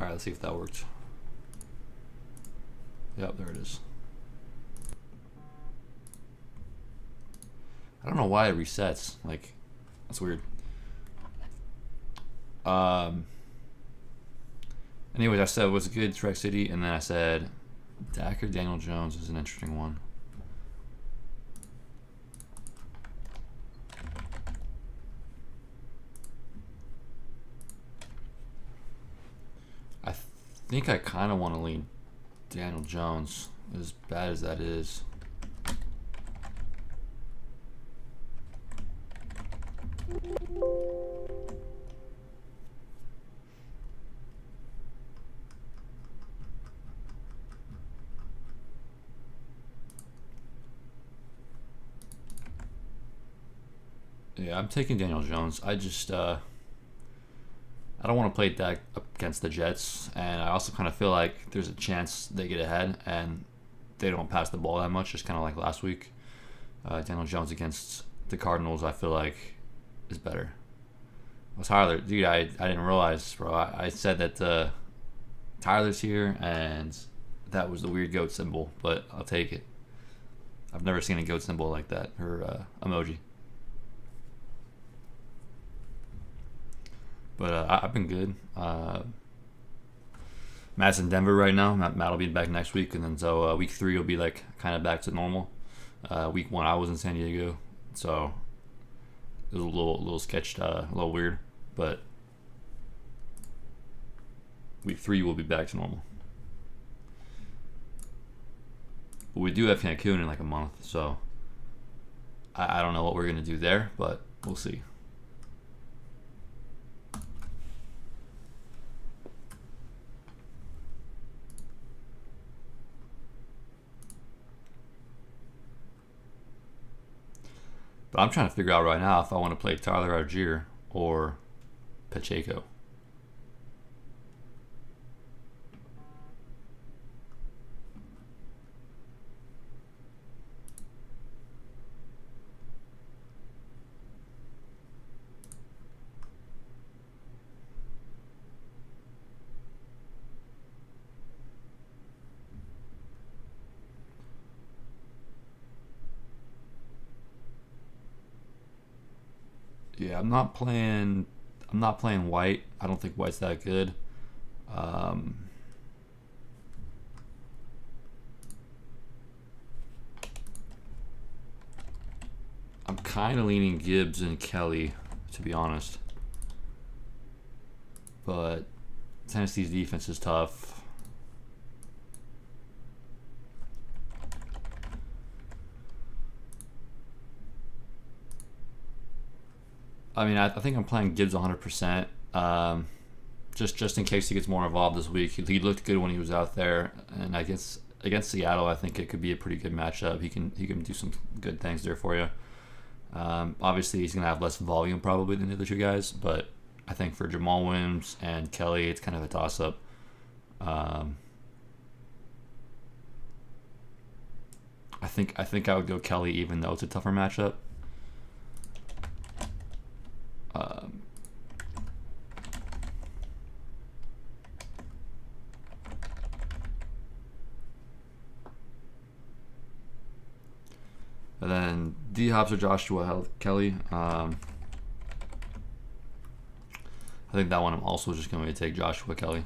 All right, let's see if that worked. Yep, there it is. I don't know why it resets. Like, that's weird. Anyways, I said what's good, Trek City, and then I said Dak or Daniel Jones is an interesting one. I think I kind of want to lean Daniel Jones, as bad as that is. Yeah, I'm taking Daniel Jones. I just I don't want to play Dak up against the Jets, and I also kind of feel like there's a chance they get ahead and they don't pass the ball that much, just kind of like last week. Daniel Jones against the Cardinals, I feel like, is better. What's Tyler? Dude, I didn't realize, bro. I said that Tyler's here, and that was the weird goat symbol, but I'll take it. I've never seen a goat symbol like that, or emoji. But I've been good. Matt's in Denver right now. Matt will be back next week, and then so week 3 will be like kind of back to normal. Week 1 I was in San Diego, so it was a little sketched, a little weird. But week 3 will be back to normal. But we do have Cancun in like a month, so I don't know what we're gonna do there, but we'll see. But I'm trying to figure out right now if I want to play Tyler Algier or Pacheco. Yeah, I'm not playing White. I don't think White's that good. I'm kind of leaning Gibbs and Kelly, to be honest. But Tennessee's defense is tough. I mean, I think I'm playing Gibbs 100%. Just in case he gets more involved this week. He looked good when he was out there, and I guess against Seattle, I think it could be a pretty good matchup. He can do some good things there for you. Obviously, he's gonna have less volume probably than the other two guys, but I think for Jamal Williams and Kelly, it's kind of a toss-up. I think I would go Kelly even though it's a tougher matchup. And then D Hops or Joshua Kelly. I think that one I'm also just going to take Joshua Kelly.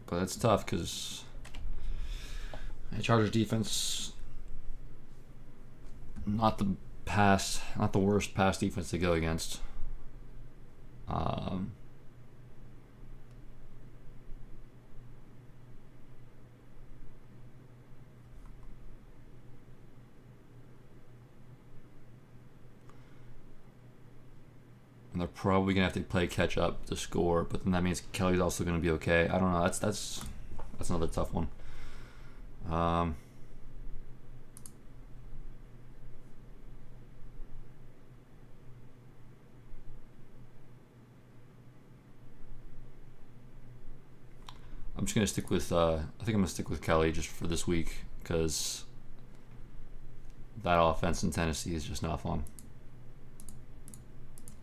But it's tough because Chargers defense, not the worst pass defense to go against. And they're probably gonna have to play catch up to score, but then that means Kelly's also gonna be okay. I don't know. That's another tough one. I'm just gonna stick with. I think I'm gonna stick with Kelly just for this week because that offense in Tennessee is just not fun.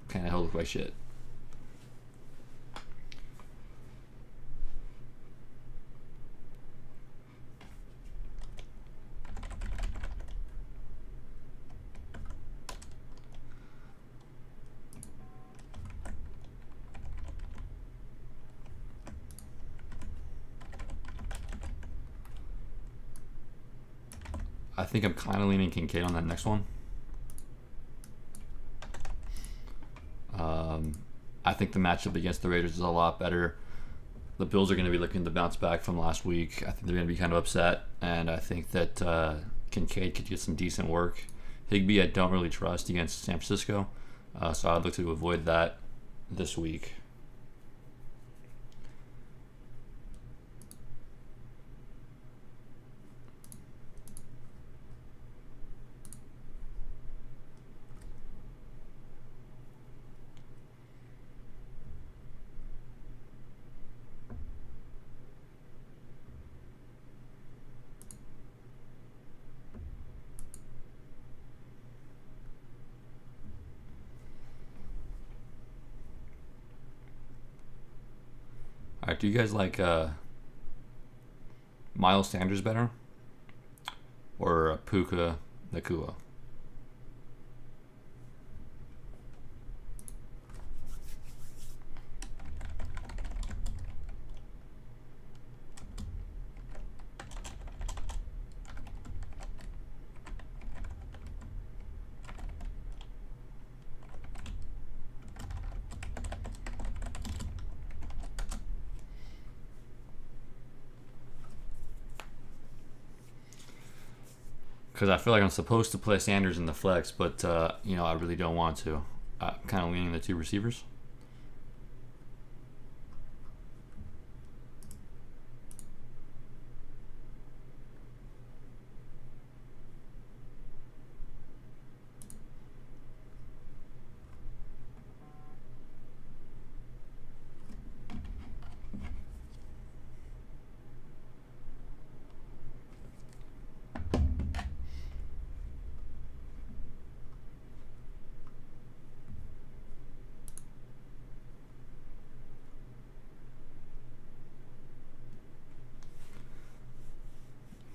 Kind of look like shit. I think I'm kind of leaning Kincaid on that next one. I think the matchup against the Raiders is a lot better. The Bills are going to be looking to bounce back from last week. I think they're going to be kind of upset, and I think that Kincaid could get some decent work. Higbee, I don't really trust against San Francisco, so I'd look to avoid that this week. All right, do you guys like Miles Sanders better or Puka Nacua? Because I feel like I'm supposed to play Sanders in the flex, but I really don't want to. I'm kind of leaning the two receivers.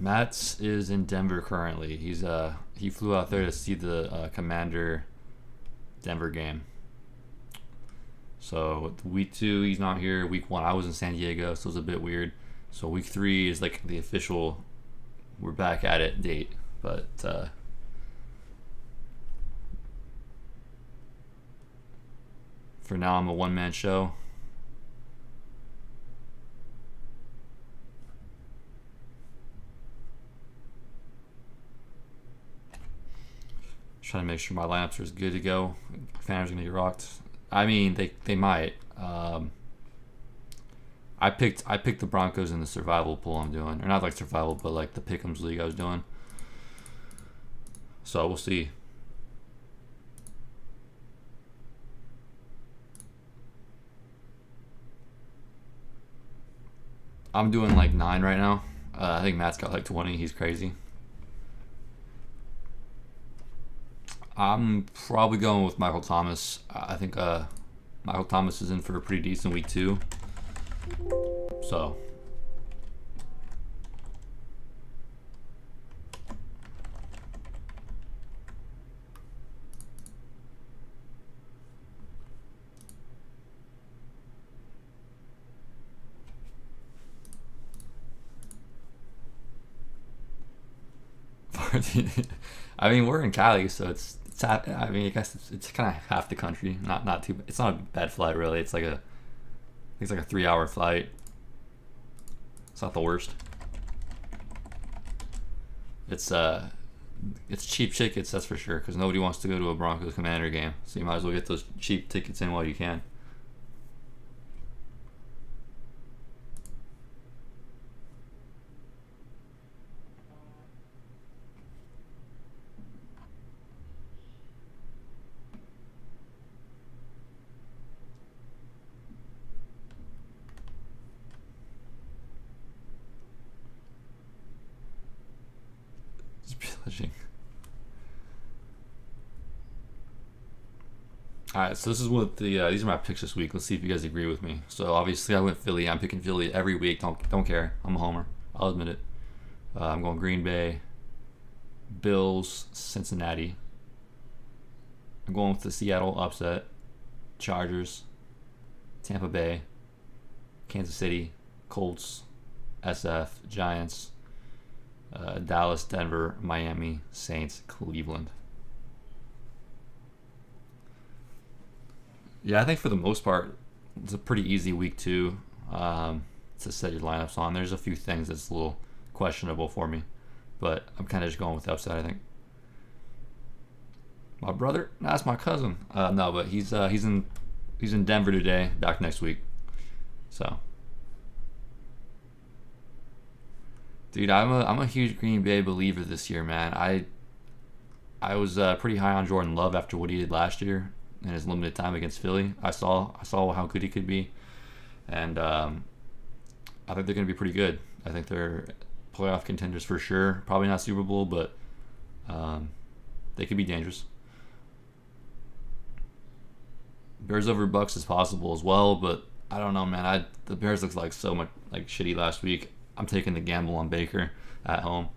Mats is in Denver currently. He flew out there to see the Commander Denver game. So week 2 he's not here. Week 1 I was in San Diego, so it was a bit weird. So week 3 is like the official we're back at it date. But for now I'm a one-man show. Trying to make sure my lineups are good to go. Fans are gonna get rocked. I mean, they might. I picked the Broncos in the survival pool I'm doing, or not like survival, but like the Pick'ems league I was doing. So we'll see. I'm doing like 9 right now. I think Matt's got like 20. He's crazy. I'm probably going with Michael Thomas. I think Michael Thomas is in for a pretty decent week 2. So. I mean, we're in Cali, so I mean, I guess it's kind of half the country. Not too. It's not a bad flight, really. It's like a 3-hour flight. It's not the worst. It's cheap tickets, that's for sure, because nobody wants to go to a Broncos Commander game. So you might as well get those cheap tickets in while you can. glitching. All right, so this is what these are my picks this week. Let's see if you guys agree with me. So obviously I went Philly. I'm picking Philly every week. Don't care. I'm a homer. I'll admit it. I'm going Green Bay, Bills, Cincinnati. I'm going with the Seattle upset, Chargers, Tampa Bay, Kansas City, Colts, SF, Giants, Dallas, Denver, Miami, Saints, Cleveland. Yeah, I think for the most part, it's a pretty easy week two to set your lineups on. There's a few things that's a little questionable for me, but I'm kind of just going with the upside, I think. My brother? No, that's my cousin. No, but he's in Denver today. Back next week. So, dude, I'm a huge Green Bay believer this year, man. I was pretty high on Jordan Love after what he did last year in his limited time against Philly. I saw how good he could be, and I think they're going to be pretty good. I think they're playoff contenders for sure. Probably not Super Bowl, but they could be dangerous. Bears over Bucks is possible as well, but I don't know, man. The Bears looked like so much like shitty last week. I'm taking the gamble on Baker at home.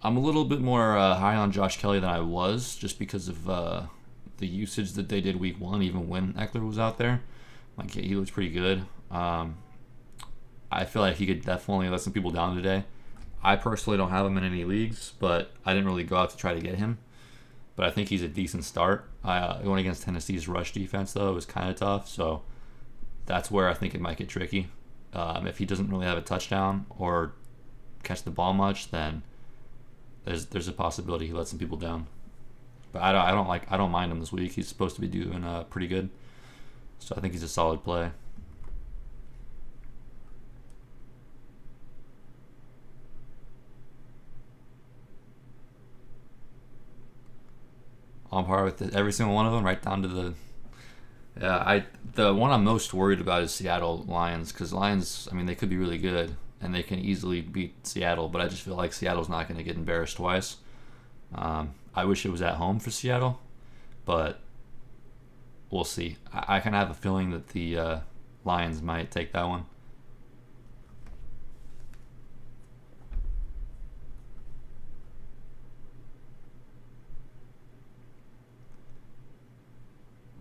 I'm a little bit more high on Josh Kelly than I was, just because of the usage that they did week one, even when Eckler was out there. Like, he looks pretty good. I feel like he could definitely let some people down today. I personally don't have him in any leagues, but I didn't really go out to try to get him. But I think he's a decent start. Going against Tennessee's rush defense, though, was kind of tough. So that's where I think it might get tricky. If he doesn't really have a touchdown or catch the ball much, then there's a possibility he lets some people down. But I don't mind him this week. He's supposed to be doing pretty good. So I think he's a solid play. On par with every single one of them, right down to the. Yeah, the one I'm most worried about is Seattle Lions, because Lions, I mean, they could be really good and they can easily beat Seattle, but I just feel like Seattle's not going to get embarrassed twice. I wish it was at home for Seattle, but we'll see. I kind of have a feeling that the Lions might take that one.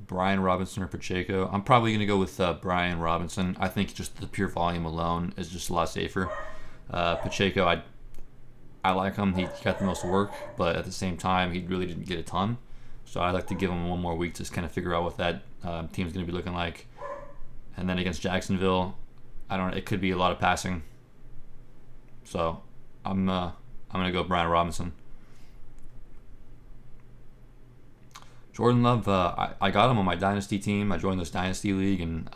Brian Robinson or Pacheco. I'm probably going to go with Brian Robinson. I think just the pure volume alone is just a lot safer. Pacheco, I like him. He got the most work, but at the same time, he really didn't get a ton. So I'd like to give him one more week to just kind of figure out what that team's going to be looking like. And then against Jacksonville, it could be a lot of passing. So I'm going to go Brian Robinson. Jordan Love, I got him on my Dynasty team. I joined this Dynasty League and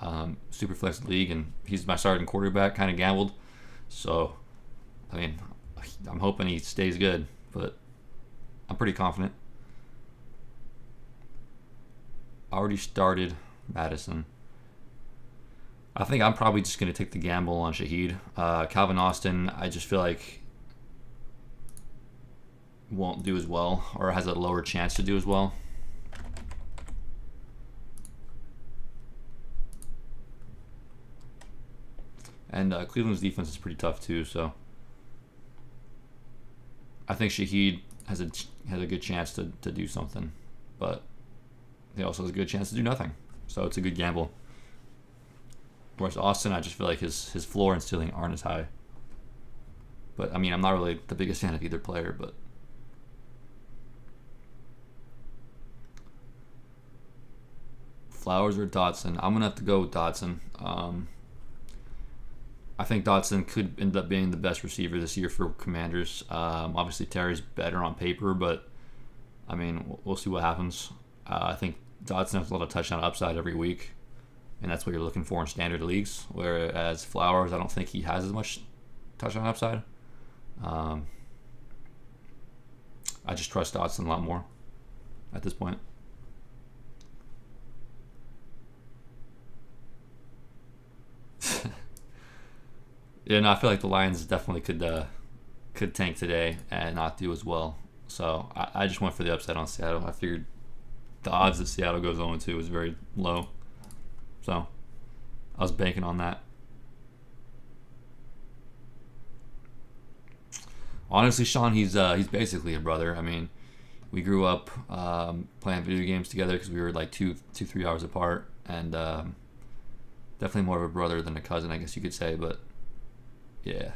Superflex League, and he's my starting quarterback, kind of gambled. So, I mean, I'm hoping he stays good, but I'm pretty confident. I already started Madison. I think I'm probably just going to take the gamble on Shaheed. Calvin Austin, I just feel like won't do as well, or has a lower chance to do as well. And Cleveland's defense is pretty tough too, so I think Shaheed has a good chance to do something, but he also has a good chance to do nothing. So it's a good gamble. Whereas Austin, I just feel like his floor and ceiling aren't as high. But I mean, I'm not really the biggest fan of either player, but Flowers or Dotson? I'm gonna have to go with Dotson. I think Dotson could end up being the best receiver this year for Commanders. Obviously, Terry's better on paper, but I mean, we'll see what happens. I think Dotson has a lot of touchdown upside every week, and that's what you're looking for in standard leagues. Whereas Flowers, I don't think he has as much touchdown upside. I just trust Dotson a lot more at this point. Yeah, no, I feel like the Lions definitely could tank today and not do as well. So I just went for the upset on Seattle. I figured the odds that Seattle goes 0-2 is very low. So I was banking on that. Honestly, Sean, he's basically a brother. I mean, we grew up playing video games together because we were like 3 hours apart, and definitely more of a brother than a cousin, I guess you could say. But yeah,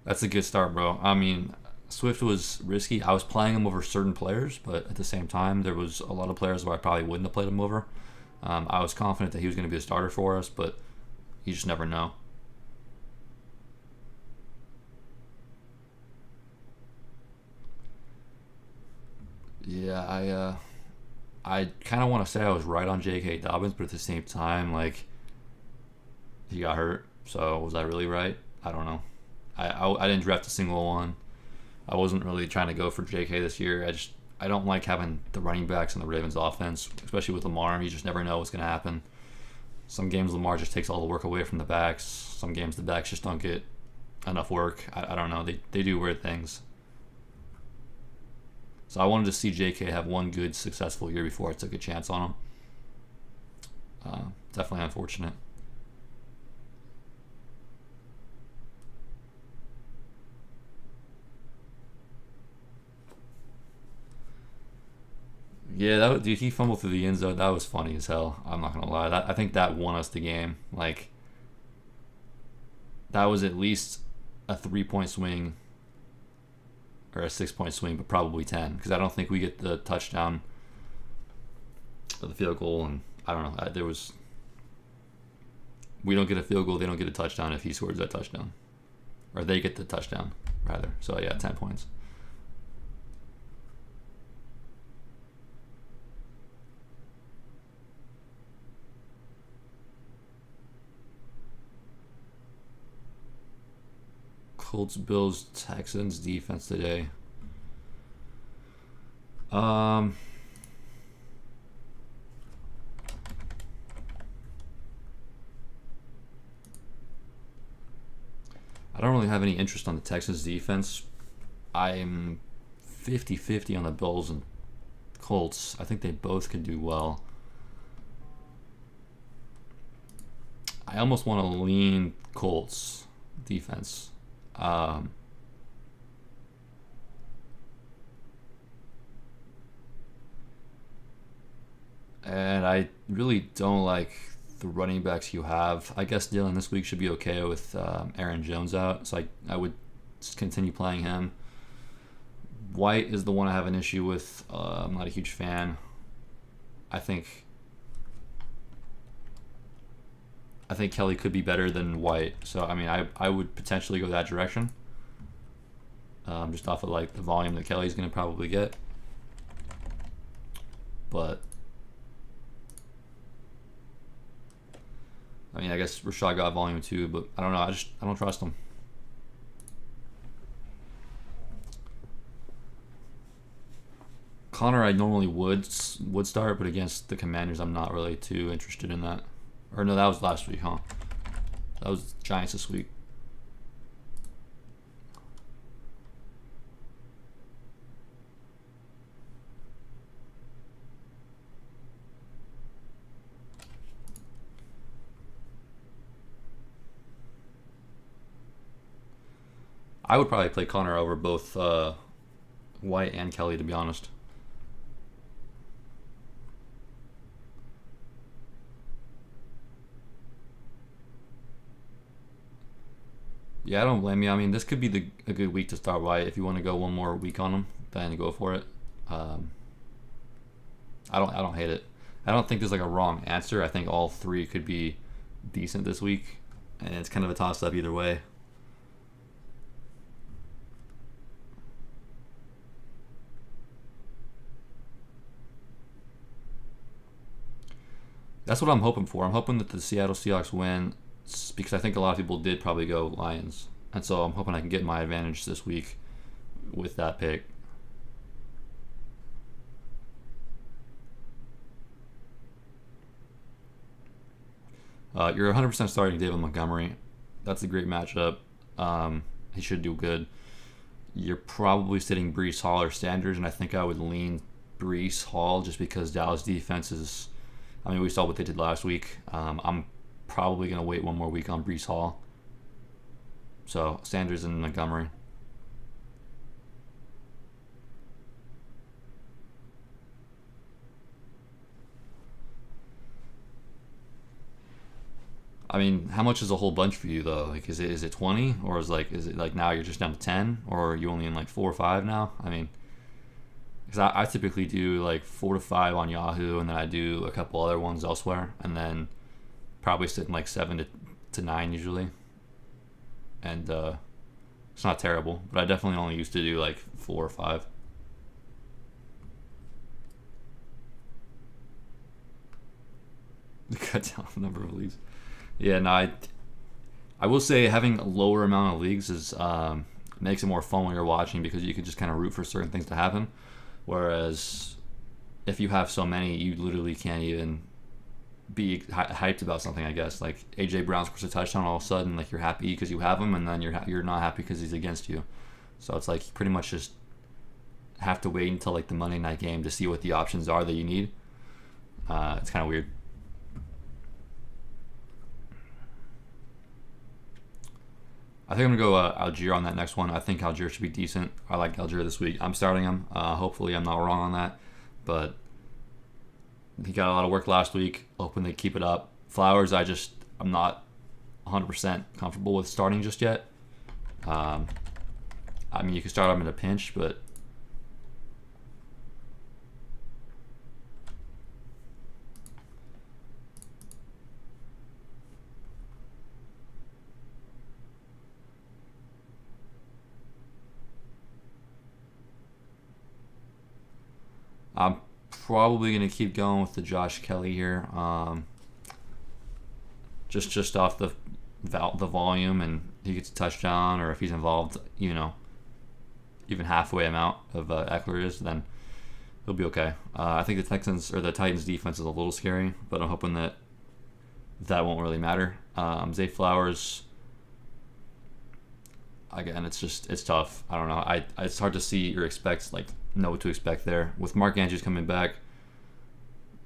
that's a good start, bro. I mean, Swift was risky. I was playing him over certain players, but at the same time, there was a lot of players where I probably wouldn't have played him over. I was confident that he was going to be a starter for us, but you just never know. Yeah, I kind of want to say I was right on J.K. Dobbins, but at the same time, like he got hurt, so was I really right? I don't know. I didn't draft a single one. I wasn't really trying to go for J.K. this year. I don't like having the running backs in the Ravens offense, especially with Lamar. You just never know what's gonna happen. Some games Lamar just takes all the work away from the backs. Some games the backs just don't get enough work. I don't know. They do weird things. So I wanted to see J.K. have one good, successful year before I took a chance on him. Definitely unfortunate. Yeah, dude, he fumbled through the end zone. That was funny as hell. I'm not gonna lie. I think that won us the game. Like that was at least a 3 point swing or a 6 point swing, but probably 10 because I don't think we get the touchdown or the field goal, and I don't know. There was we don't get a field goal, they don't get a touchdown if he scores that touchdown, or they get the touchdown rather. So yeah, 10 points. Colts, Bills, Texans defense today. Um, I don't really have any interest on the Texans defense. I'm 50-50 on the Bills and Colts. I think they both can do well. I almost want to lean Colts defense. Um, and I really don't like the running backs you have. I guess Dylan this week should be okay with Aaron Jones out, so I would just continue playing him. White is the one I have an issue with. I'm not a huge fan. I think I think Kelly could be better than White, so I mean I would potentially go that direction. Just off of like the volume that Kelly's gonna probably get, but I mean I guess Rashad got volume too, but I don't know. I don't trust him. Connor, I normally would start, but against the Commanders, I'm not really too interested in that. Or no, that was last week, huh? That was Giants this week. I would probably play Connor over both White and Kelly, to be honest. Yeah, I don't blame you. I mean, this could be a good week to start White. If you want to go one more week on him, then go for it. Um, I don't hate it. I don't think there's like a wrong answer. I think all three could be decent this week, and it's kind of a toss up either way. That's what I'm hoping for. I'm hoping that the Seattle Seahawks win because I think a lot of people did probably go Lions, and so I'm hoping I can get my advantage this week with that pick. You're 100% starting David Montgomery. That's a great matchup. He should do good. You're probably sitting Brees Hall or Sanders, and I think I would lean Brees Hall just because Dallas defense is. I mean, we saw what they did last week. I'm probably going to wait one more week on Brees Hall. So Sanders and Montgomery. I mean, how much is a whole bunch for you though? Like, is it 20, or is it like now you're just down to 10, or are you only in like 4 or 5 now? I mean, because I typically do like 4 to 5 on Yahoo, and then I do a couple other ones elsewhere, and then probably sit in like 7 to 9 usually, and it's not terrible, but I definitely only used to do like 4 or 5. Cut down the number of leagues. Yeah, no, I will say having a lower amount of leagues is makes it more fun when you're watching because you can just kind of root for certain things to happen. Whereas if you have so many, you literally can't even be hyped about something. I guess like AJ Brown scores a touchdown, all of a sudden like you're happy because you have him, and then you're not happy because he's against you. So it's like you pretty much just have to wait until like the Monday night game to see what the options are that you need. It's kind of weird. I think I'm gonna go Algier on that next one. I think Algier should be decent. I like Algier this week. I'm starting him. Hopefully, I'm not wrong on that. But he got a lot of work last week. Hoping they keep it up. Flowers, I'm not 100% comfortable with starting just yet. I mean, you can start him in a pinch, but I'm probably gonna keep going with the Josh Kelly here. Just off the volume, and he gets a touchdown, or if he's involved, even halfway amount of Eckler is, then he'll be okay. I think the Titans defense is a little scary, but I'm hoping that won't really matter. Zay Flowers, again, it's tough. I don't know. It's hard to see or know what to expect there. With Mark Andrews coming back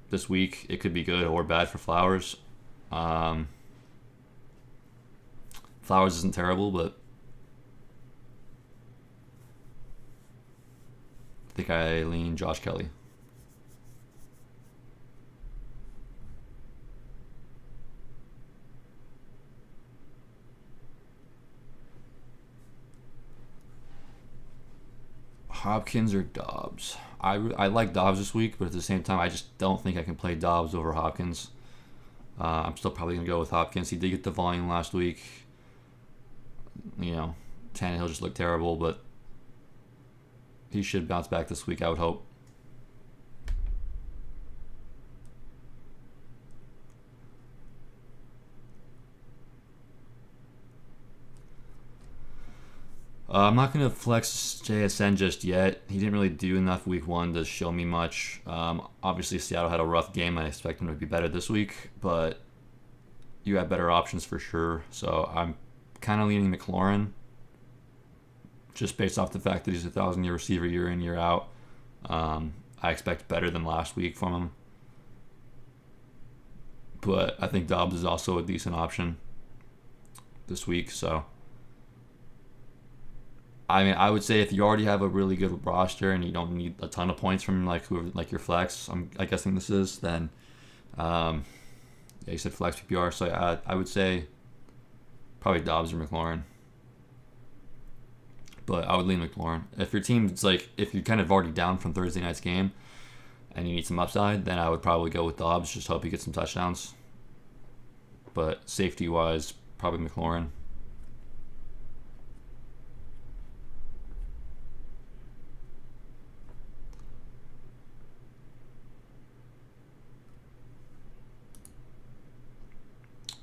this week, it could be good or bad for Flowers. Flowers isn't terrible, but I think I lean Josh Kelly. Hopkins or Dobbs? I like Dobbs this week, but at the same time, I just don't think I can play Dobbs over Hopkins. I'm still probably going to go with Hopkins. He did get the volume last week. Tannehill just looked terrible, but he should bounce back this week, I would hope. I'm not going to flex JSN just yet. He didn't really do enough week 1 to show me much. Obviously, Seattle had a rough game. I expect him to be better this week, but you have better options for sure. So I'm kind of leaning McLaurin just based off the fact that he's a 1,000-year receiver year in, year out. I expect better than last week from him. But I think Dobbs is also a decent option this week, so I mean, I would say if you already have a really good roster and you don't need a ton of points from like your flex, I guessing this is, then yeah, you said flex PPR, so I would say probably Dobbs or McLaurin. But I would lean McLaurin. If your team's if you're kind of already down from Thursday night's game and you need some upside, then I would probably go with Dobbs. Just hope he gets some touchdowns. But safety wise, probably McLaurin.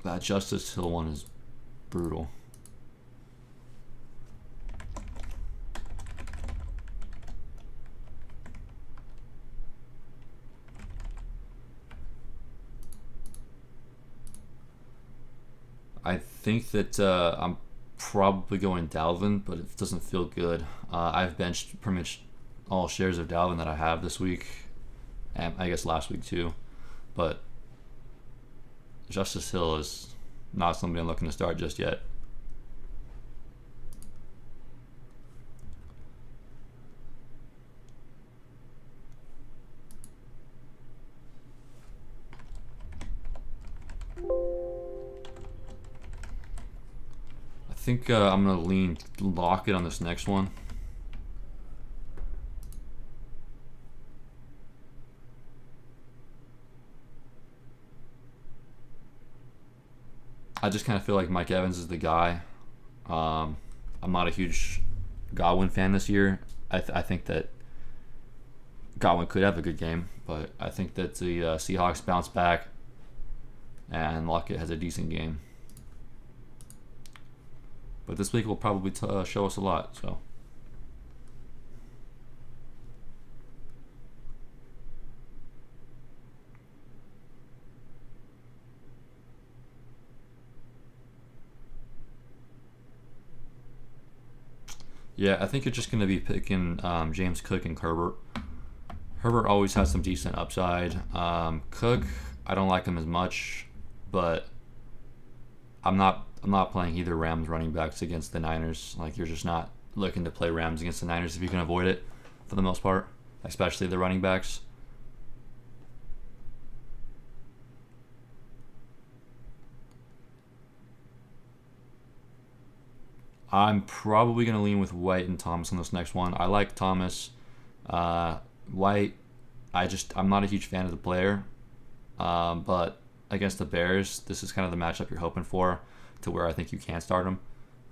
That Justice Hill one is brutal. I think that I'm probably going Dalvin, but it doesn't feel good. I've benched pretty much all shares of Dalvin that I have this week, and I guess last week too. But Justice Hill is not somebody I'm looking to start just yet. I think I'm going to lean Lockett on this next one. I just kind of feel like Mike Evans is the guy. I'm not a huge Godwin fan this year. I think that Godwin could have a good game, but I think that the Seahawks bounce back and Lockett has a decent game. But this week will probably show us a lot. So. Yeah, I think you're just going to be picking James Cook and Herbert. Herbert always has some decent upside. Cook, I don't like him as much, but I'm not playing either Rams running backs against the Niners. Like, you're just not looking to play Rams against the Niners if you can avoid it for the most part, especially the running backs. I'm probably going to lean with White and Thomas on this next one. I like Thomas. White, I'm not a huge fan of the player, but against the Bears, this is kind of the matchup you're hoping for, to where I think you can start him.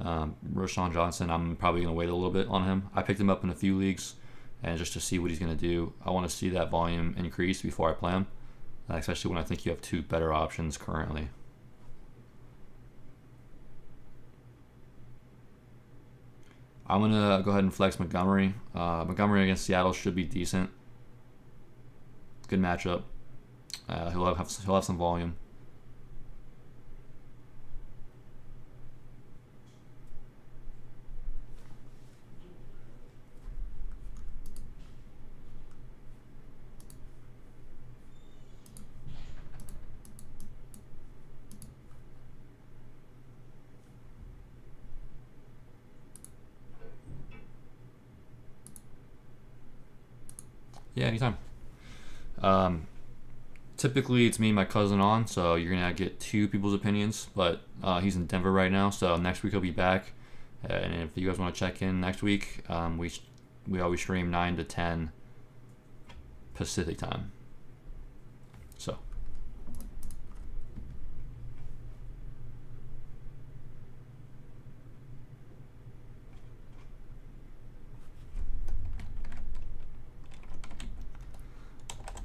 Roschon Johnson, I'm probably going to wait a little bit on him. I picked him up in a few leagues, and just to see what he's going to do, I want to see that volume increase before I play him, especially when I think you have two better options currently. I'm going to go ahead and flex Montgomery. Montgomery against Seattle should be decent. Good matchup. He'll have some volume. Yeah, anytime. Typically, it's me and my cousin on, so you're gonna get two people's opinions. But he's in Denver right now, so next week he'll be back. And if you guys want to check in next week, we always stream 9 to 10 Pacific time. So.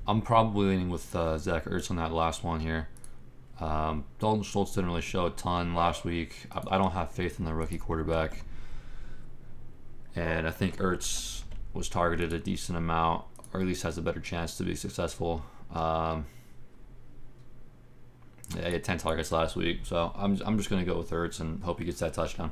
I'm probably leaning with Zach Ertz on that last one here. Dalton Schultz didn't really show a ton last week. I don't have faith in the rookie quarterback. And I think Ertz was targeted a decent amount, or at least has a better chance to be successful. Yeah, he had 10 targets last week, so I'm just going to go with Ertz and hope he gets that touchdown.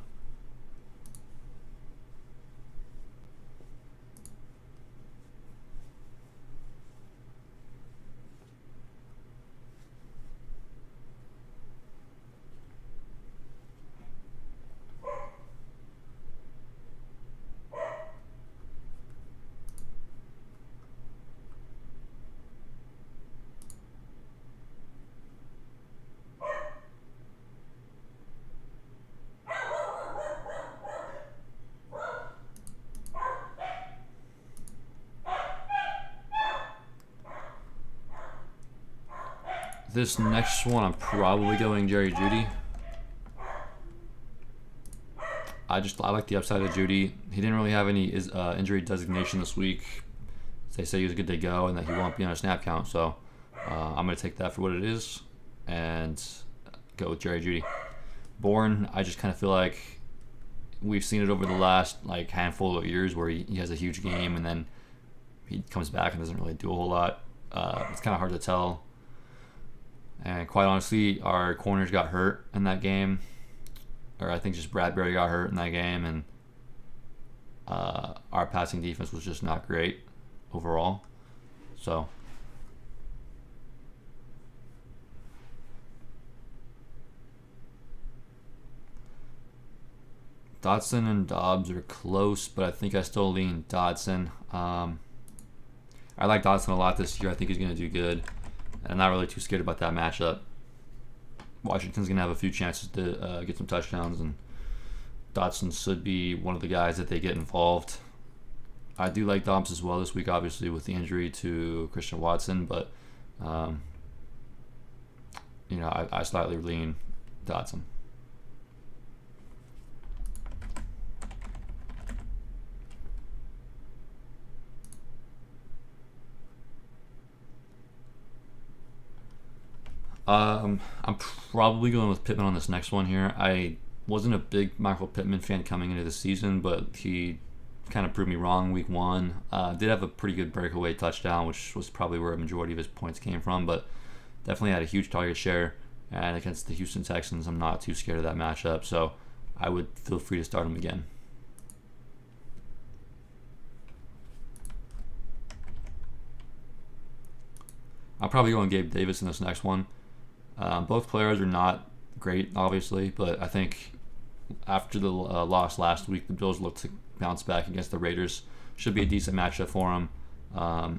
This next one, I'm probably going Jerry Jeudy. I like the upside of Jeudy. He didn't really have any injury designation this week. They say he was good to go and that he won't be on a snap count. So I'm going to take that for what it is and go with Jerry Jeudy. Bourne, I just kind of feel like we've seen it over the last handful of years where he has a huge game and then he comes back and doesn't really do a whole lot. It's kind of hard to tell. And quite honestly, our corners got hurt in that game, or I think just Bradbury got hurt in that game, and our passing defense was just not great overall. So Dotson and Dobbs are close, but I think I still lean Dotson. I like Dotson a lot this year. I think he's going to do good. And I'm not really too scared about that matchup. Washington's going to have a few chances to get some touchdowns, and Dotson should be one of the guys that they get involved. I do like Dobbs as well this week, obviously, with the injury to Christian Watson, but I slightly lean Dotson. I'm probably going with Pittman on this next one here. I wasn't a big Michael Pittman fan coming into the season, but he kind of proved me wrong week 1. Did have a pretty good breakaway touchdown, which was probably where a majority of his points came from, but definitely had a huge target share. And against the Houston Texans, I'm not too scared of that matchup, so I would feel free to start him again. I'll probably go on Gabe Davis in this next one. Both players are not great, obviously, but I think after the loss last week, the Bills looked to bounce back against the Raiders. Should be a decent matchup for him,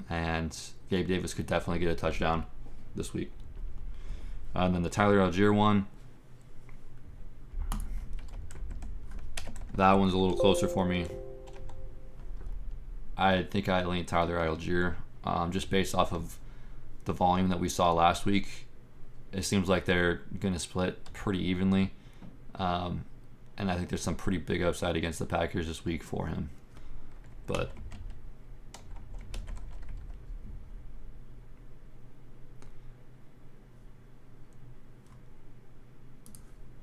and Gabe Davis could definitely get a touchdown this week. And then the Tyler Algier one, that one's a little closer for me. I think I lean Tyler Algier, just based off of the volume that we saw last week. It seems like they're going to split pretty evenly. And I think there's some pretty big upside against the Packers this week for him. But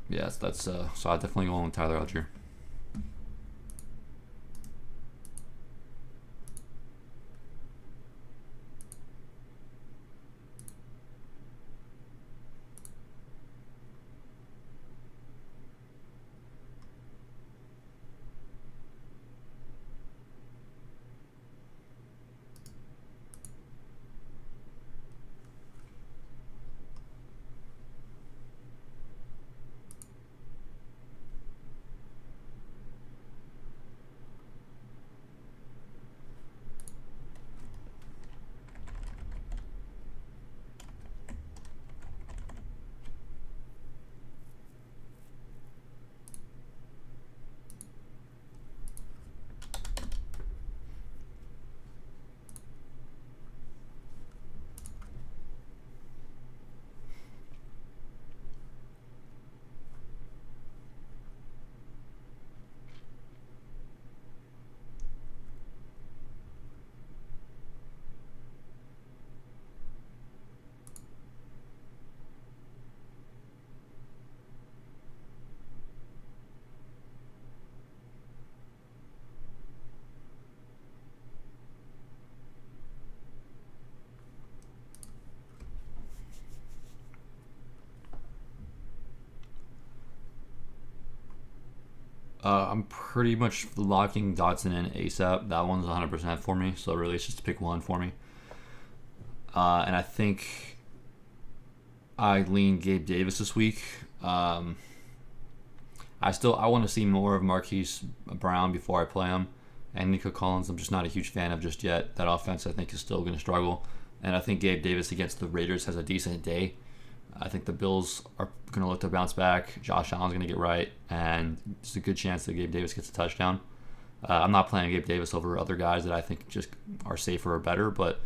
yes, that's so I definitely go on with Tyler Algier. I'm pretty much locking Dotson in ASAP. That one's 100% for me, so really it's just to pick one for me. And I think I lean Gabe Davis this week. I want to see more of Marquise Brown before I play him. And Nico Collins, I'm just not a huge fan of just yet. That offense, I think, is still going to struggle. And I think Gabe Davis against the Raiders has a decent day. I think the Bills are going to look to bounce back. Josh Allen's going to get right, and there's a good chance that Gabe Davis gets a touchdown. I'm not playing Gabe Davis over other guys that I think just are safer or better, but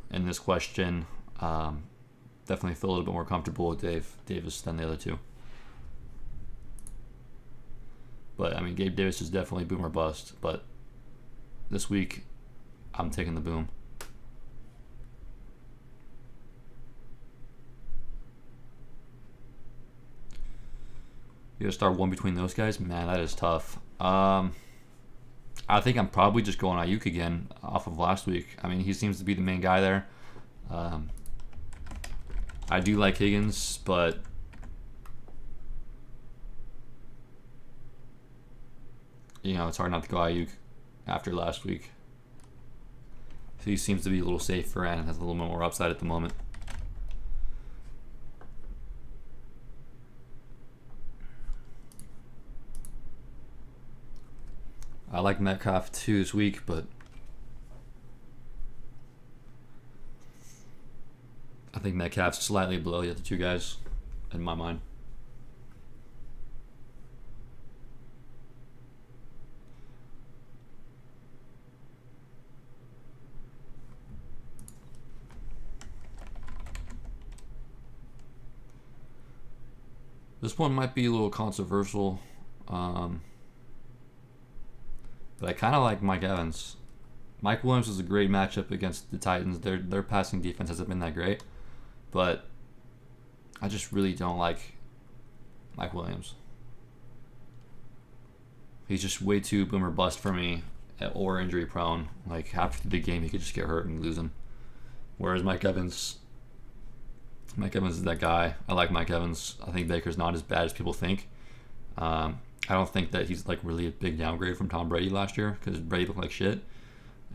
in this question, definitely feel a little bit more comfortable with Davis than the other two. But, I mean, Gabe Davis is definitely boom or bust, but this week, I'm taking the boom. You gotta start one between those guys? Man, that is tough. I think I'm probably just going Ayuk again off of last week. I mean, he seems to be the main guy there. I do like Higgins, but you know, it's hard not to go Ayuk after last week. He seems to be a little safer and has a little bit more upside at the moment. I like Metcalf too this week, but I think Metcalf's slightly below the other two guys in my mind. This one might be a little controversial, but I kind of like Mike Evans. Mike Williams is a great matchup against the Titans. Their passing defense hasn't been that great, but I just really don't like Mike Williams. He's just way too boomer bust for me, or injury prone. Like after the big game, he could just get hurt and lose him. Whereas Mike Evans is that guy. I like Mike Evans. I think Baker's not as bad as people think. I don't think that he's like really a big downgrade from Tom Brady last year because Brady looked like shit,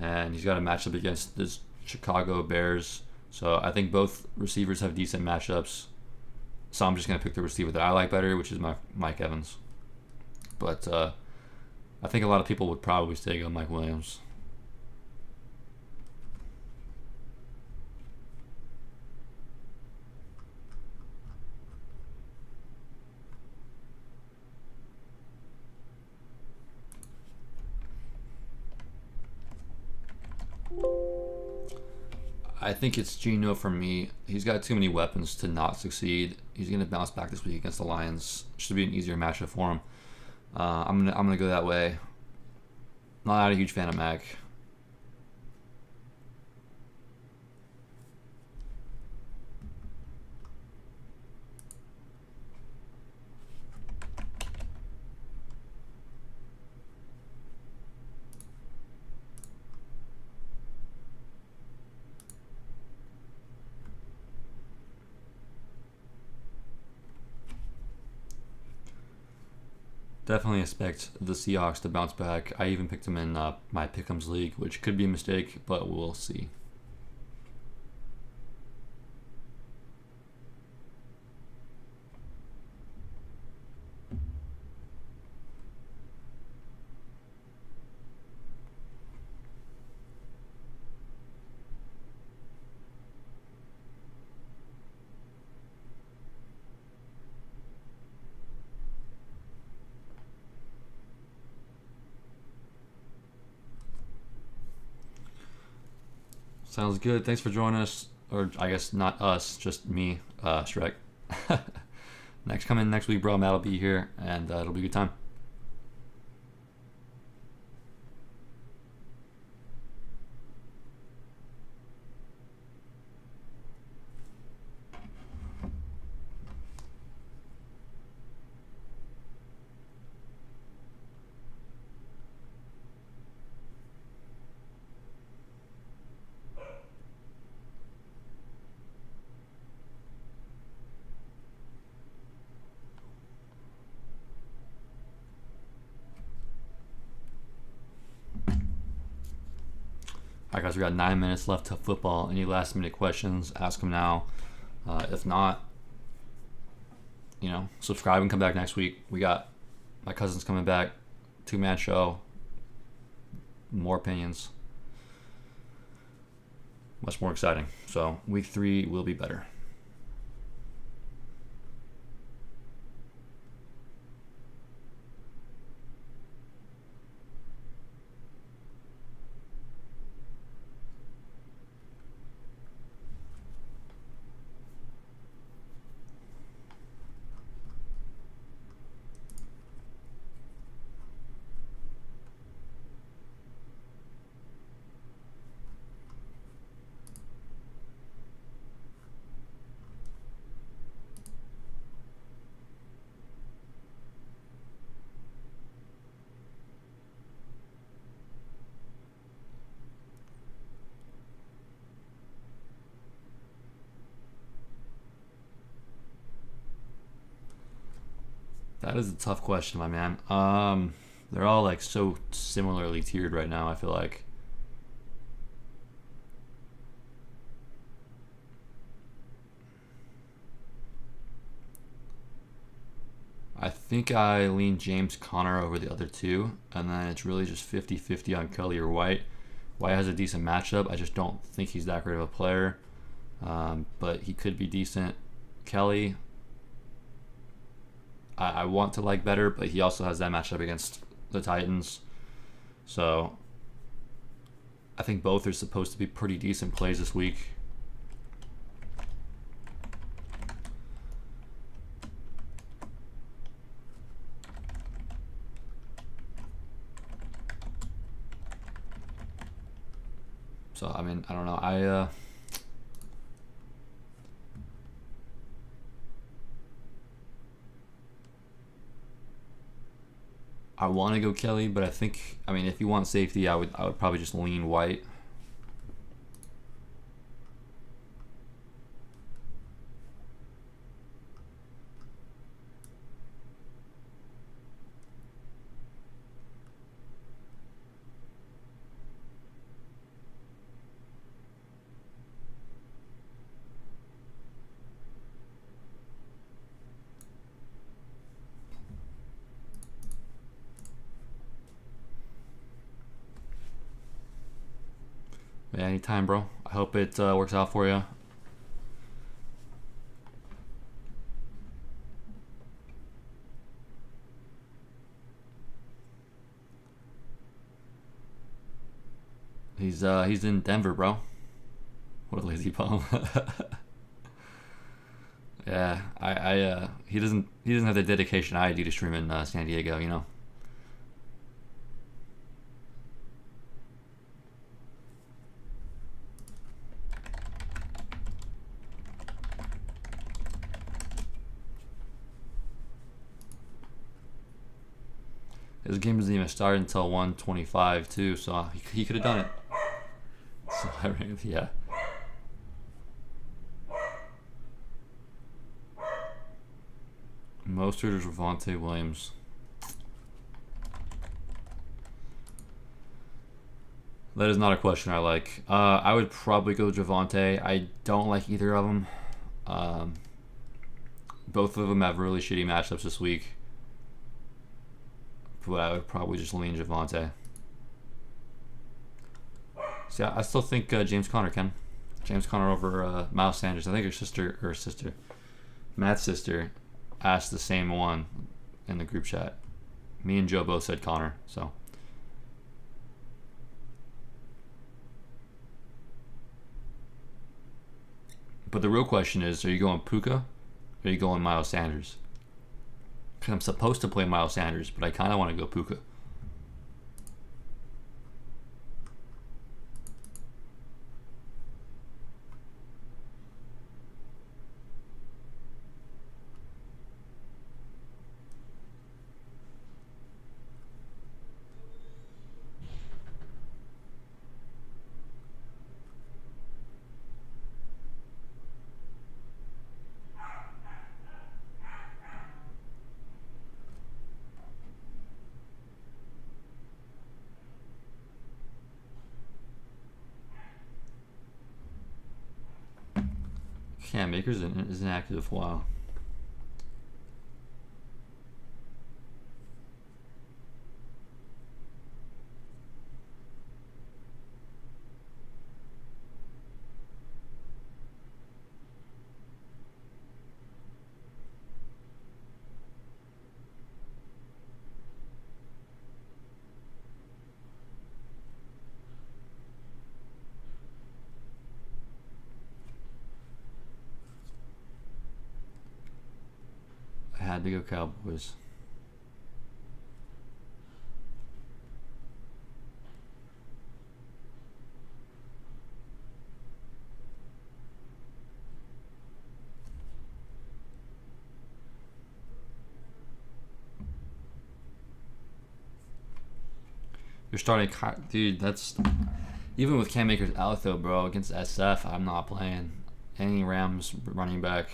and he's got a matchup against this Chicago Bears. So I think both receivers have decent matchups. So I'm just gonna pick the receiver that I like better, which is Mike Evans. But I think a lot of people would probably say go Mike Williams. I think it's Geno for me. He's got too many weapons to not succeed. He's gonna bounce back this week against the Lions. Should be an easier matchup for him. I'm gonna go that way. Not a huge fan of Mac. Definitely expect the Seahawks to bounce back. I even picked them in my Pick'ems league, which could be a mistake, but we'll see. Sounds good. Thanks for joining us, or I guess not us, just me, Shrek. Coming next week, bro. Matt will be here, and it'll be a good time. All right, guys, we got 9 minutes left to football. Any last minute questions, ask them now. If not, subscribe and come back next week. We got my cousins coming back, 2-man show, more opinions, much more exciting. So week 3 will be better. That is a tough question, my man. They're all like so similarly tiered right now. I feel like I think I lean James Conner over the other two, and then it's really just 50-50 on Kelly or White. White has a decent matchup. I just don't think he's that great of a player, but he could be decent. Kelly, I want to like better, but he also has that matchup against the Titans. So I think both are supposed to be pretty decent plays this week. So I mean, I don't know. I want to go Kelly, but I mean, if you want safety, I would probably just lean White. Yeah, anytime, bro. I hope it works out for you. He's in Denver, bro. What a lazy bum. Yeah, he doesn't have the dedication I do to stream in San Diego, you know. His game doesn't even start until 1:25 too, so he could have done it. So yeah. Mostert or Javonte Williams. That is not a question I like. I would probably go Javonte. I don't like either of them. Both of them have really shitty matchups this week. But I would probably just lean Javonte. See, I still think James Conner can. James Conner over Miles Sanders. I think Matt's sister, asked the same one in the group chat. Me and Joe both said Conner, so. But the real question is, are you going Puka or are you going Miles Sanders? Because I'm supposed to play Miles Sanders, but I kind of want to go Puka. Cam Akers isn't active. Wow. I had to go Cowboys. You're starting, dude. That's even with Cam Akers out though, bro. Against SF, I'm not playing any Rams running back.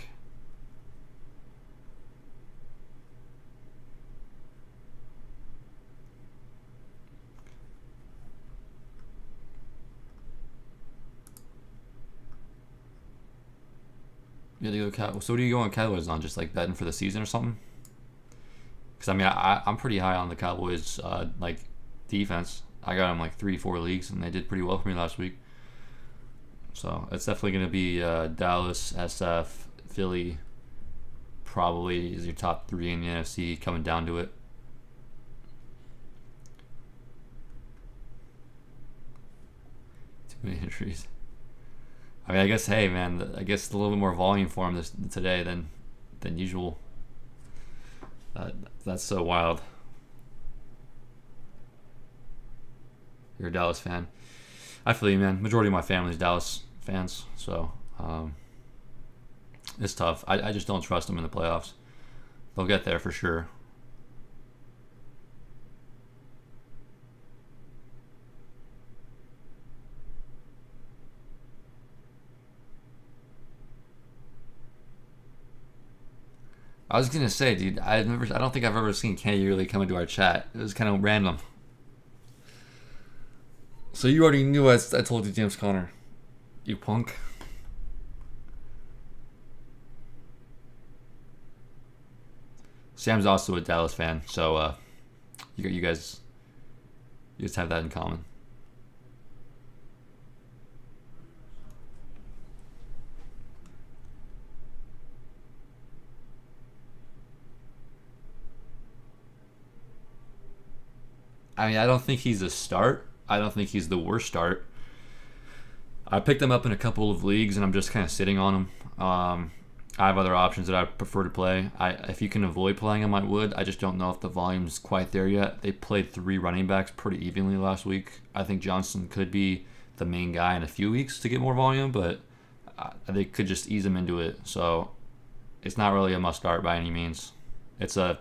Yeah, to go So what do you go on Cowboys on? Just like betting for the season or something? Because I mean, I'm pretty high on the Cowboys like defense. I got them like 3, 4 leagues, and they did pretty well for me last week. So it's definitely going to be Dallas, SF, Philly. Probably is your top three in the NFC coming down to it. Too many injuries. I mean, I guess hey man, I guess a little bit more volume for him today than usual. That's so wild. You're a Dallas fan. I feel you, man. Majority of my family is Dallas fans, so it's tough. I just don't trust them in the playoffs. They'll get there for sure. I was gonna say, dude, I don't think I've ever seen Kenny really come into our chat. It was kind of random. So you already knew I told you, James Conner. You punk. Sam's also a Dallas fan, so you guys just have that in common. I mean, I don't think he's a start. I don't think he's the worst start. I picked him up in a couple of leagues, and I'm just kind of sitting on him. I have other options that I prefer to play. If you can avoid playing him, I would. I just don't know if the volume's quite there yet. They played 3 running backs pretty evenly last week. I think Johnson could be the main guy in a few weeks to get more volume, but they could just ease him into it. So it's not really a must start by any means. It's a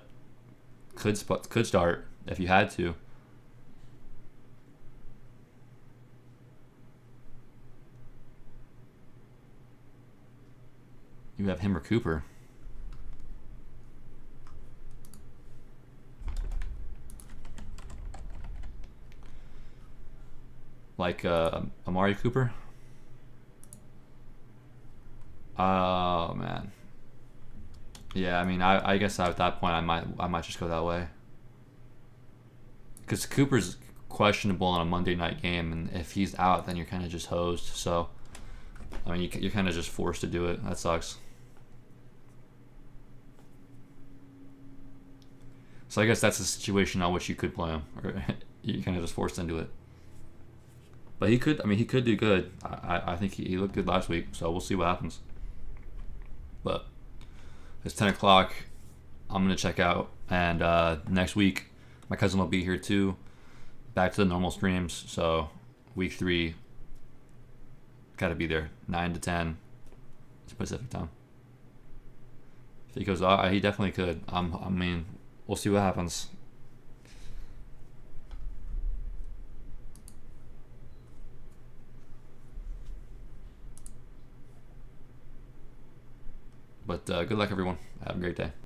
could start if you had to. You have him or Cooper. Like Amari Cooper. Oh man. Yeah, I mean, I guess at that point I might just go that way. Because Cooper's questionable on a Monday night game, and if he's out, then you're kind of just hosed. So, I mean, you're kind of just forced to do it. That sucks. So I guess that's a situation on which you could play him, or you kind of just forced into it. But he could. I mean, he could do good. I think he looked good last week. So we'll see what happens. But it's 10 o'clock. I'm gonna check out, and next week my cousin will be here too. Back to the normal streams. So week 3, gotta be there 9 to 10 Pacific time. If he goes, he definitely could. I mean, we'll see what happens. But good luck, everyone. Have a great day.